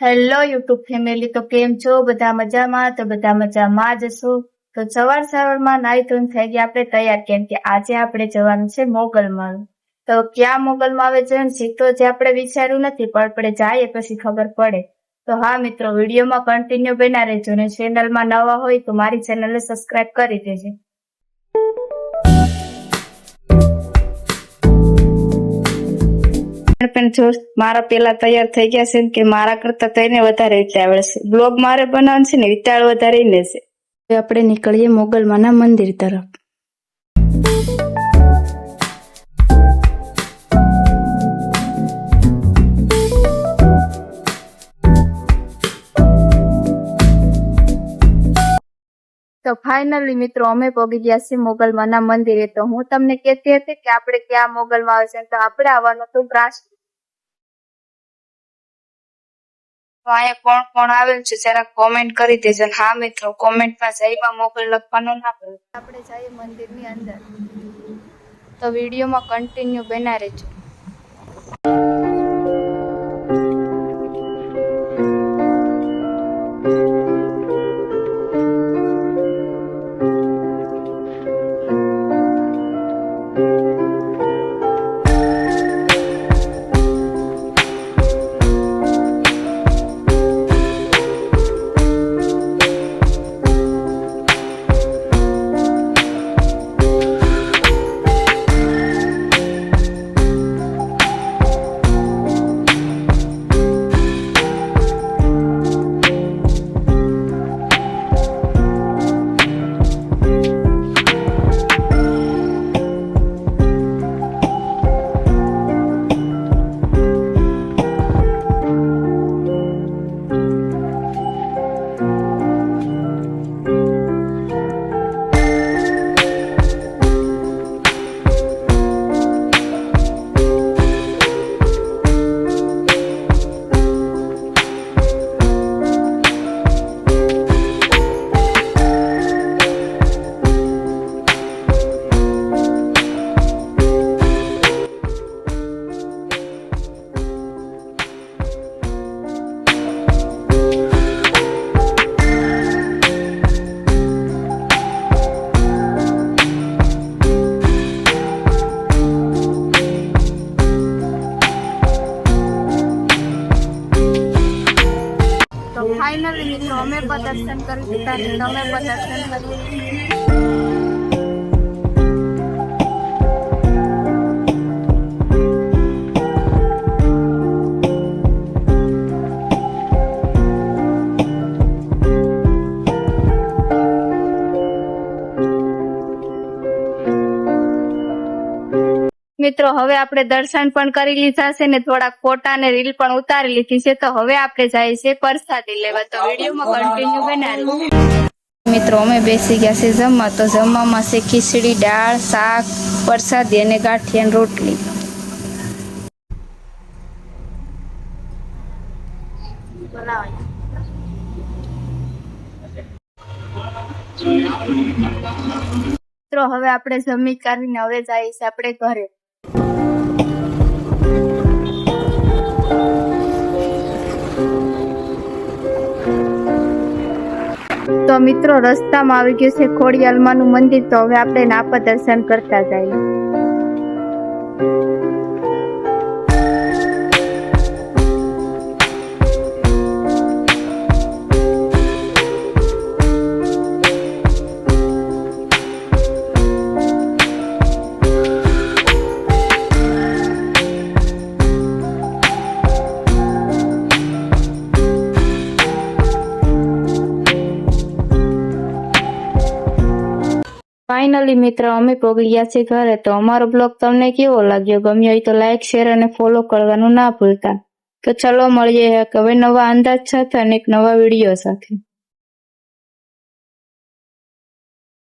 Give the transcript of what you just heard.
Hello YouTube family, તો કેમ છો? બધા મજામાં? તો બધા મજામાં જ હશો. તો સવારમાં નાઈ ધોઈને થઈ ગયા આપણે તૈયાર, કેમ કે આજે આપણે જવાનું છે મોગલમાં. તો ક્યાં મોગલમાં આવે છે સીધો જે આપણે વિચાર્યું નથી, પણ આપણે જઈએ પછી ખબર પડે. તો હા મિત્રો, વિડીયોમાં કન્ટિન્યુ બન્યા રહેજો ને ચેનલમાં નવા હોય તો મારી ચેનલને સબસ્ક્રાઇબ કરી દેજો. પણ જો મારા પેલા તૈયાર થઈ ગયા છે કે મારા કરતા તેને વધારે વિચાર છે. બ્લોગ મારે બનાવવાનું છે ને વિચાર વધારે ને છે. આપણે નીકળીએ મોગલમાના મંદિર તરફ. તો ફાઇનલી મિત્રો અમે પહોંચી ગયા છીએ મોગલમાના મંદિરે. તો હું તમને કહેતી હતી કે આપણે ક્યાં મોગલમાં આવે છે, તો આપણે આવવાનું હતું બ્રાસ. તો અહીંયા કોણ કોણ આવેલ છે જરા કોમેન્ટ કરી દેજો. હા મિત્રો, કોમેન્ટમાં જયમાં મોગલ લખવાનું ના ભૂલો. આપણે જઈએ મંદિરની અંદર, તો વિડીયોમાં કન્ટિન્યુ બના રહેજો. ફાઇનલી મિત્રો અમે પણ દર્શન કરી દીધા ને તમે પણ દર્શન કરી. મિત્રો હવે આપણે દર્શન પણ કરી લીધા છે ને થોડાક ફોટા ને રીલ પણ ઉતારી લીધી છે. તો હવે આપણે જઈએ છીએ પ્રસાદી લેવા, તો વિડીયોમાં કન્ટિન્યુ બનાવી. મિત્રો અમે બેસી ગયા છે જમવા. તો જમવામાં છે ખીચડી, દાળ, શાક, પ્રસાદી અને ગાંઠિયા રોટલી. મિત્રો હવે આપણે જમી કરીને હવે જઈએ છીએ આપણે ઘરે. તો મિત્રો રસ્તામાં આવી ગયું છે ખોડિયાલમાનું મંદિર. તો હવે આપણે નાપા દર્શન કરતા જઈએ. ફાઇનલી મિત્રો અમે પહોંચી ગયા છીએ ઘરે. તો અમારો બ્લોગ તમને કેવો લાગ્યો? ગમ્યો હોય તો લાઈક, શેર અને ફોલો કરવાનું ના ભૂલતા. તો ચલો મળીએ હવે નવા અંદાજ સાથે અને એક નવા વિડીયો સાથે.